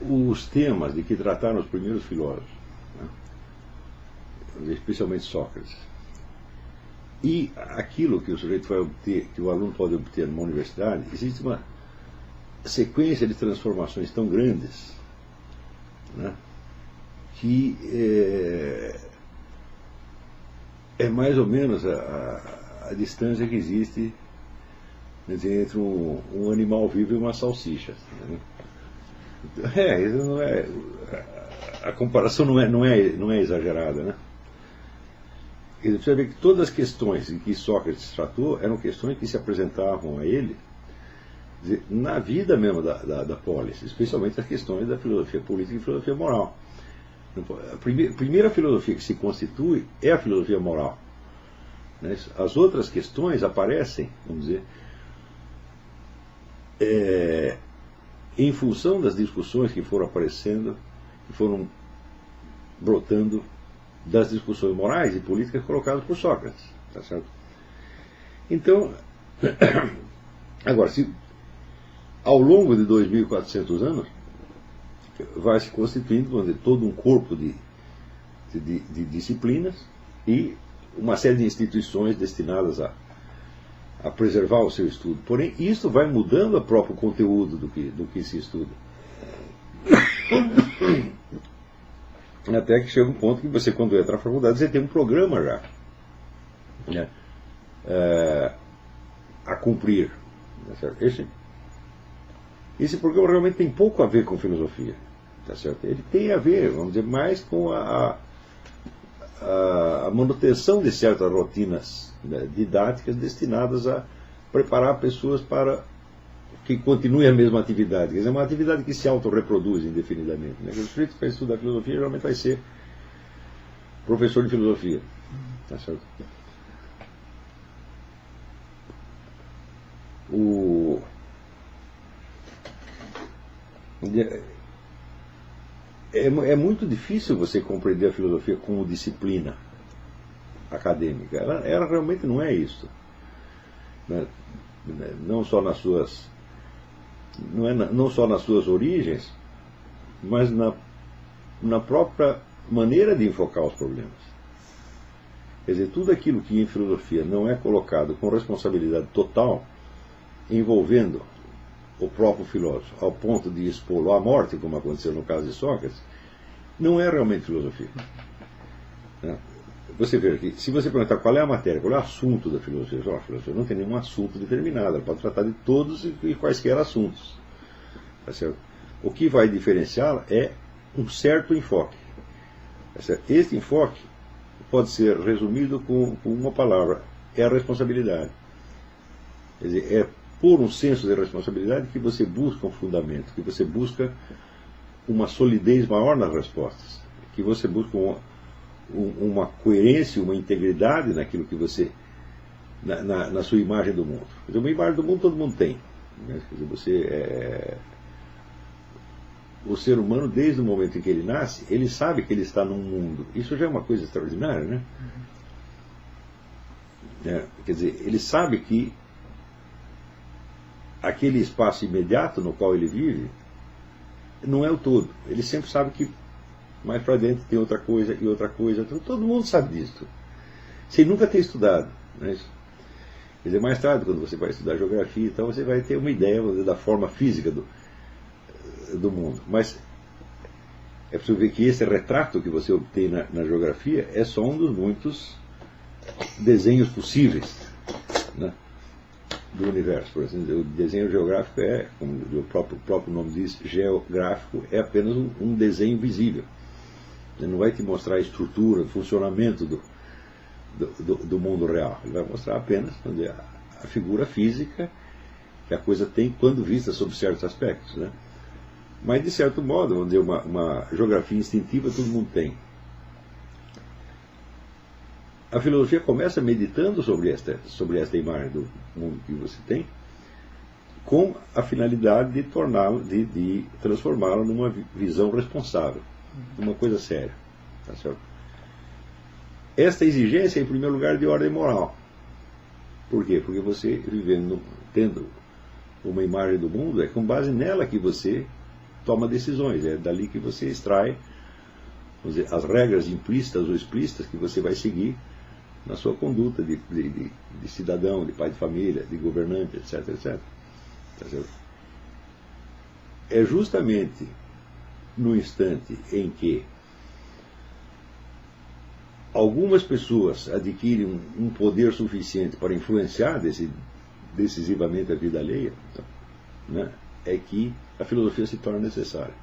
os temas de que trataram os primeiros filósofos, né, especialmente Sócrates, e aquilo que o sujeito vai obter, que o aluno pode obter numa universidade, existe uma sequência de transformações tão grandes, né, que é mais ou menos a distância que existe, quer dizer, entre um animal vivo e uma salsicha. Né? Isso não é, a comparação não é exagerada, né? Quer dizer, você vê que todas as questões em que Sócrates tratou eram questões que se apresentavam a ele, dizer, na vida mesmo da polis, especialmente as questões da filosofia política e filosofia moral. A primeira filosofia que se constitui é a filosofia moral. Né? As outras questões aparecem, vamos dizer, em função das discussões que foram aparecendo, que foram brotando das discussões morais e políticas colocadas por Sócrates. Tá certo? Então, agora, se ao longo de 2.400 anos vai se constituindo, vamos dizer, todo um corpo de disciplinas e uma série de instituições destinadas a preservar o seu estudo. Porém, isso vai mudando o próprio conteúdo do que se estuda. Até que chega um ponto que você, quando entra na faculdade, você tem um programa já, né, a cumprir. Tá certo? Esse programa realmente tem pouco a ver com filosofia. Tá certo? Ele tem a ver, vamos dizer, mais com a manutenção de certas rotinas, né, didáticas destinadas a preparar pessoas para que continuem a mesma atividade. Quer dizer, uma atividade que se autorreproduz indefinidamente. Né? O sujeito que vai estudar filosofia geralmente vai ser professor de filosofia. Tá certo? É muito difícil você compreender a filosofia como disciplina acadêmica. Ela realmente não é isso. Né? Não só nas suas origens, mas na própria maneira de enfocar os problemas. Quer dizer, tudo aquilo que em filosofia não é colocado com responsabilidade total, envolvendo o próprio filósofo, ao ponto de expô-lo à morte, como aconteceu no caso de Sócrates, não é realmente filosofia. Você vê que, se você perguntar qual é a matéria, qual é o assunto da filosofia, a filosofia não tem nenhum assunto determinado, ela pode tratar de todos e quaisquer assuntos. Tá certo? O que vai diferenciá-la é um certo enfoque. Tá certo? Este enfoque pode ser resumido com uma palavra: é a responsabilidade. Quer dizer, é por um senso de responsabilidade que você busca um fundamento, que você busca uma solidez maior nas respostas, que você busca uma coerência, uma integridade naquilo que você, na sua imagem do mundo. Quer dizer, uma imagem do mundo todo mundo tem. Né? Quer dizer, o ser humano, desde o momento em que ele nasce, ele sabe que ele está num mundo. Isso já é uma coisa extraordinária, né? Quer dizer, ele sabe que aquele espaço imediato no qual ele vive não é o todo. Ele sempre sabe que mais para dentro tem outra coisa e outra coisa. Todo mundo sabe disso. Sem nunca ter estudado. Né? Quer dizer, mais tarde, quando você vai estudar geografia, então você vai ter uma ideia da forma física do mundo. Mas é preciso ver que esse retrato que você obtém na geografia é só um dos muitos desenhos possíveis, né, do universo. Por exemplo, o desenho geográfico como o próprio nome diz, geográfico, é apenas um desenho visível. Ele não vai te mostrar a estrutura, o funcionamento do mundo real. Ele vai mostrar apenas a figura física que a coisa tem quando vista sob certos aspectos. Né? Mas, de certo modo, vamos dizer, uma geografia instintiva todo mundo tem. A filosofia começa meditando sobre esta imagem do mundo que você tem, com a finalidade de transformá-la numa visão responsável, numa coisa séria. Tá certo? Esta exigência é, em primeiro lugar, de ordem moral. Por quê? Porque você, tendo uma imagem do mundo, é com base nela que você toma decisões, é dali que você extrai, vamos dizer, as regras implícitas ou explícitas que você vai seguir na sua conduta de cidadão, de pai de família, de governante, etc, etc. É justamente no instante em que algumas pessoas adquirem um poder suficiente para influenciar decisivamente a vida alheia, né, é que a filosofia se torna necessária.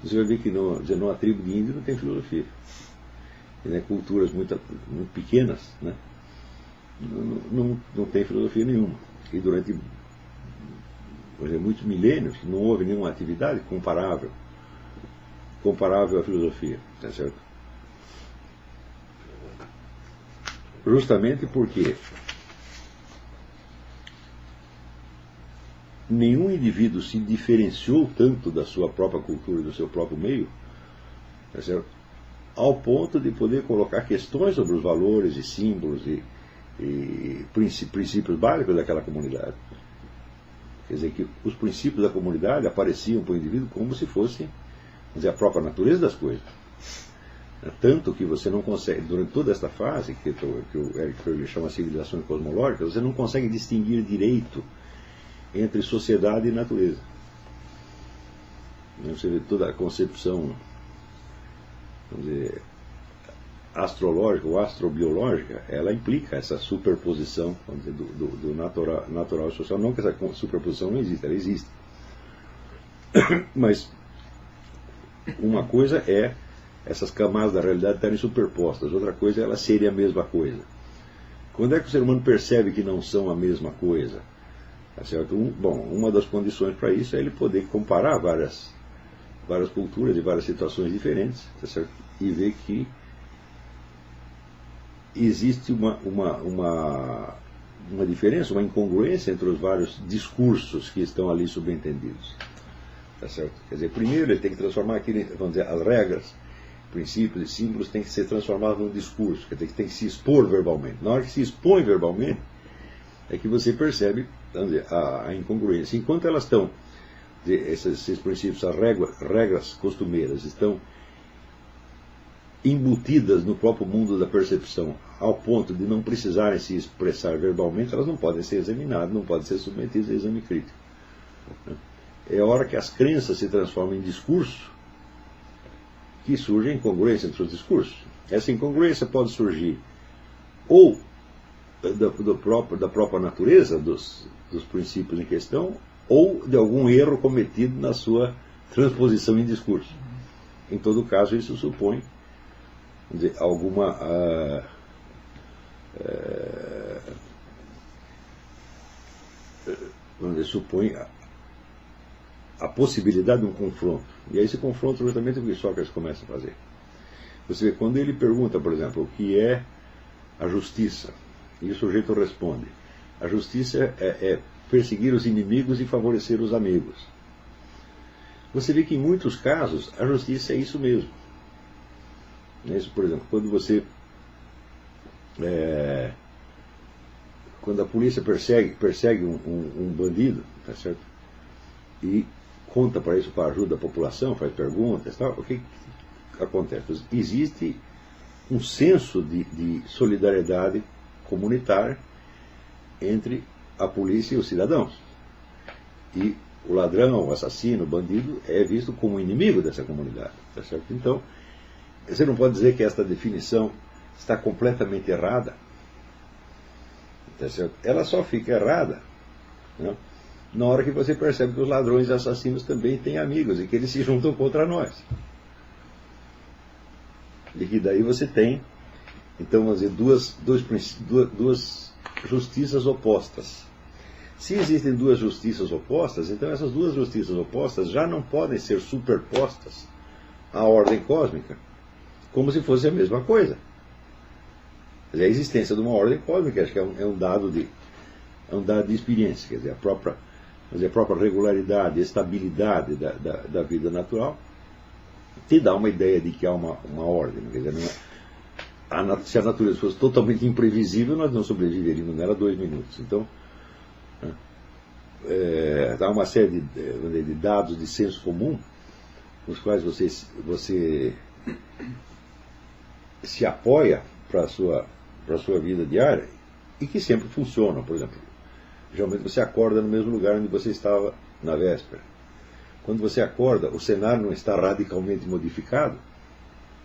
Você vai ver que numa tribo de índio não tem filosofia. Né, culturas muito pequenas, né, não tem filosofia nenhuma. E durante muitos milênios não houve nenhuma atividade comparável à filosofia, tá certo? Justamente porque nenhum indivíduo se diferenciou tanto da sua própria cultura, do seu próprio meio, tá certo? Ao ponto de poder colocar questões sobre os valores e símbolos e princípios básicos daquela comunidade. Quer dizer, que os princípios da comunidade apareciam para o indivíduo como se fossem, vamos dizer, a própria natureza das coisas. Tanto que você não consegue, durante toda esta fase, que o Eric Fromm chama de civilizações cosmológicas, você não consegue distinguir direito entre sociedade e natureza. Você vê toda a concepção, vamos dizer, astrológica ou astrobiológica, ela implica essa superposição, vamos dizer, do natural e social. Não que essa superposição não exista, ela existe. Mas uma coisa é essas camadas da realidade estarem superpostas, outra coisa é elas serem a mesma coisa. Quando é que o ser humano percebe que não são a mesma coisa? Tá certo? Uma das condições para isso é ele poder comparar várias culturas e várias situações diferentes, tá certo? E ver que existe uma diferença, uma incongruência entre os vários discursos que estão ali subentendidos. Tá certo? Quer dizer, primeiro ele tem que transformar aquilo, vamos dizer, as regras, princípios e símbolos têm que ser transformados num discurso, quer dizer, que tem que se expor verbalmente. Na hora que se expõe verbalmente, é que você percebe, vamos dizer, a incongruência. Enquanto elas estão, esses princípios, as regras costumeiras, estão embutidas no próprio mundo da percepção, ao ponto de não precisarem se expressar verbalmente, elas não podem ser examinadas, não podem ser submetidas a exame crítico. É a hora que as crenças se transformam em discurso que surge a incongruência entre os discursos. Essa incongruência pode surgir ou da própria natureza dos princípios em questão, ou de algum erro cometido na sua transposição em discurso. Em todo caso, isso supõe, vamos dizer, alguma supõe a possibilidade de um confronto. E aí esse confronto justamente é o que Sócrates começa a fazer. Você vê, quando ele pergunta, por exemplo, o que é a justiça, e o sujeito responde: a justiça é perseguir os inimigos e favorecer os amigos. Você vê que em muitos casos a justiça é isso mesmo. Isso, por exemplo, quando a polícia persegue um bandido, tá certo? E conta para isso, para a ajuda da população, faz perguntas, tal, o que acontece? Existe um senso de solidariedade comunitária entre a polícia e os cidadãos. E o ladrão, o assassino, o bandido é visto como inimigo dessa comunidade, tá certo? Então, você não pode dizer que esta definição está completamente errada, tá certo? Ela só fica errada, né, na hora que você percebe que os ladrões e assassinos também têm amigos e que eles se juntam contra nós. E que daí você tem, então, vamos dizer, duas justiças opostas. Se existem duas justiças opostas, então essas duas justiças opostas já não podem ser superpostas à ordem cósmica, como se fosse a mesma coisa. Quer dizer, a existência de uma ordem cósmica, acho que é um dado de experiência, quer dizer, a própria regularidade, estabilidade da vida natural te dá uma ideia de que há uma ordem. Quer dizer, se a natureza fosse totalmente imprevisível, nós não sobreviveríamos nela 2 minutos. Então, há uma série de dados de senso comum, nos quais você se apoia para a sua vida diária e que sempre funcionam. Por exemplo, geralmente você acorda no mesmo lugar onde você estava na véspera. Quando você acorda, o cenário não está radicalmente modificado,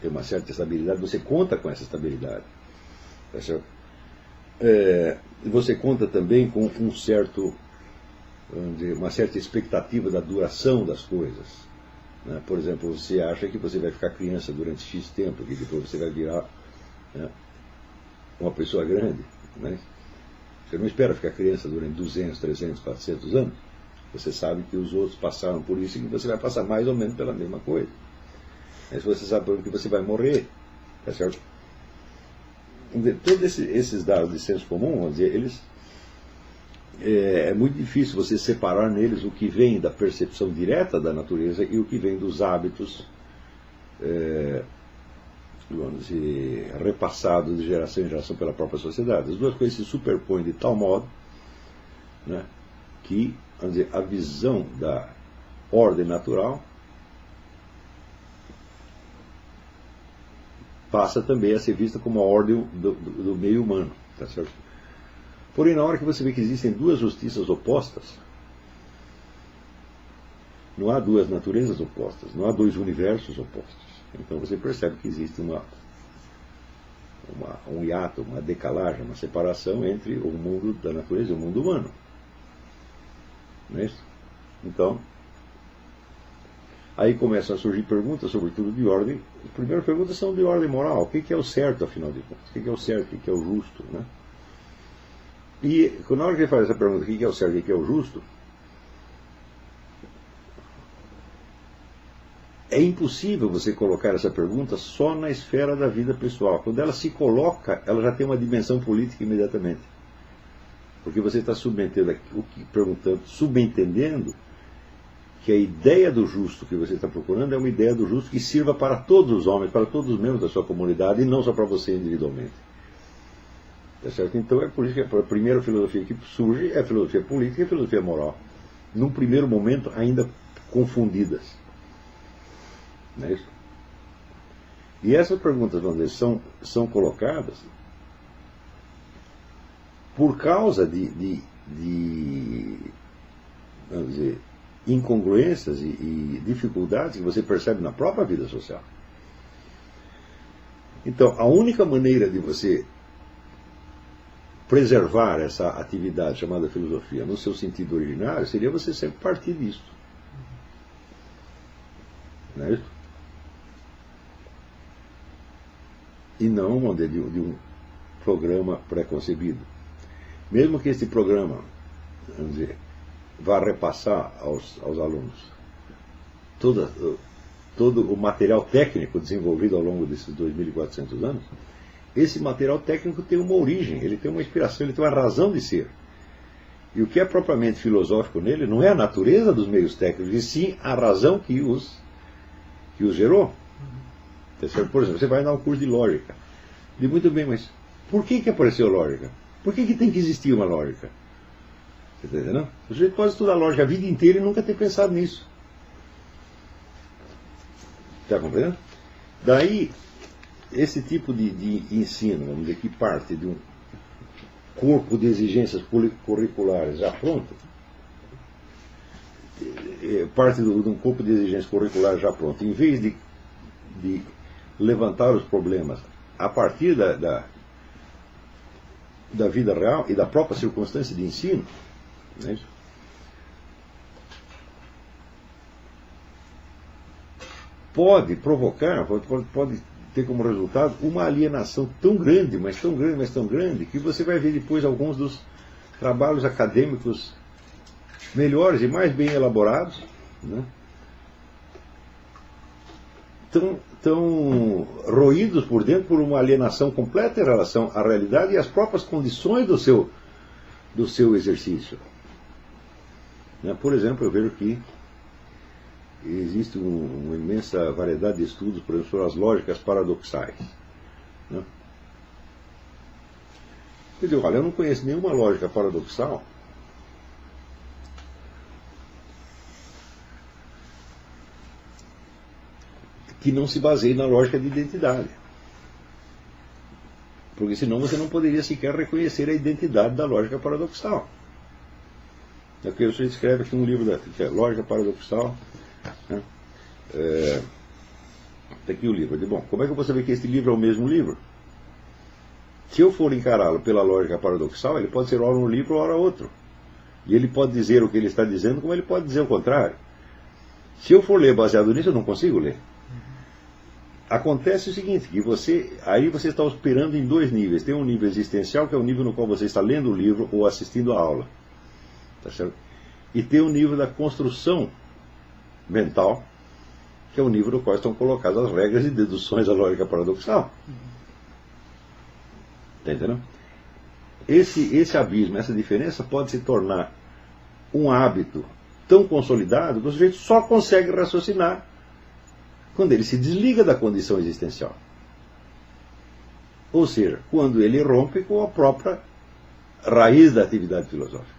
tem uma certa estabilidade, você conta com essa estabilidade. Tá certo? Você conta também com uma certa expectativa da duração das coisas. Né? Por exemplo, você acha que você vai ficar criança durante X tempo, que depois você vai virar, né, uma pessoa grande. Né? Você não espera ficar criança durante 200, 300, 400 anos. Você sabe que os outros passaram por isso e que você vai passar mais ou menos pela mesma coisa. Mas você sabe que você vai morrer. Tá certo? Todos esses dados de senso comum, vamos dizer, eles, é muito difícil você separar neles o que vem da percepção direta da natureza e o que vem dos hábitos, vamos dizer, repassados de geração em geração pela própria sociedade. As duas coisas se superpõem de tal modo, né, que, vamos dizer, a visão da ordem natural passa também a ser vista como a ordem do meio humano. Tá certo? Porém, na hora que você vê que existem duas justiças opostas, não há duas naturezas opostas, não há dois universos opostos. Então você percebe que existe um hiato, uma decalagem, uma separação entre o mundo da natureza e o mundo humano. Não é isso? Então, aí começam a surgir perguntas, sobretudo de ordem. As primeiras perguntas são de ordem moral. O que é o certo, afinal de contas? O que é o certo, o que é o justo? Né? E na hora que ele faz essa pergunta, o que é o certo e o que é o justo, é impossível você colocar essa pergunta só na esfera da vida pessoal. Quando ela se coloca, ela já tem uma dimensão política imediatamente. Porque você está subentendendo que a ideia do justo que você está procurando é uma ideia do justo que sirva para todos os homens, para todos os membros da sua comunidade, e não só para você individualmente. Tá certo? Então é por isso que a primeira filosofia que surge é a filosofia política e a filosofia moral. Num primeiro momento, ainda confundidas. Não é isso? E essas perguntas, vamos dizer, são colocadas por causa de vamos dizer, incongruências e dificuldades que você percebe na própria vida social. Então, a única maneira de você preservar essa atividade chamada filosofia no seu sentido originário seria você sempre partir disso. Não é isso? E não, vamos dizer, de um programa pré-concebido. Mesmo que esse programa, vamos dizer, vá repassar aos alunos todo o material técnico desenvolvido ao longo desses 2.400 anos, esse material técnico tem uma origem, ele tem uma inspiração, ele tem uma razão de ser. E o que é propriamente filosófico nele não é a natureza dos meios técnicos, e sim a razão que os gerou. Por exemplo, você vai dar um curso de lógica. Diz muito bem, mas por que apareceu lógica? Por que tem que existir uma lógica? Você está entendendo? O sujeito pode estudar lógica a vida inteira e nunca ter pensado nisso. Está compreendendo? Daí, esse tipo de ensino, vamos dizer, que parte de um corpo de exigências curriculares já pronto, parte de um corpo de exigências curriculares já pronto, em vez de levantar os problemas a partir da vida real e da própria circunstância de ensino, não é isso? Pode provocar, pode ter como resultado uma alienação tão grande, mas tão grande, mas tão grande, que você vai ver depois alguns dos trabalhos acadêmicos melhores e mais bem elaborados, né, tão roídos por dentro por uma alienação completa em relação à realidade e às próprias condições do seu exercício. Por exemplo, eu vejo que existe uma imensa variedade de estudos, por exemplo, sobre as lógicas paradoxais. Quer dizer, olha, eu não conheço nenhuma lógica paradoxal que não se baseie na lógica de identidade. Porque senão você não poderia sequer reconhecer a identidade da lógica paradoxal. É o que você escreve aqui um livro que é Lógica Paradoxal. Né? Está aqui o livro. Bom, como é que eu vou saber que esse livro é o mesmo livro? Se eu for encará-lo pela lógica paradoxal, ele pode ser ora um livro, ora outro. E ele pode dizer o que ele está dizendo, como ele pode dizer o contrário. Se eu for ler baseado nisso, eu não consigo ler. Acontece o seguinte, que aí você está operando em dois níveis. Tem um nível existencial, que é o nível no qual você está lendo o livro ou assistindo a aula. Tá certo? E tem o nível da construção mental, que é o nível no qual estão colocadas as regras e deduções da lógica paradoxal. Está entendendo? Esse abismo, essa diferença pode se tornar um hábito tão consolidado que o sujeito só consegue raciocinar quando ele se desliga da condição existencial. Ou seja, quando ele rompe com a própria raiz da atividade filosófica.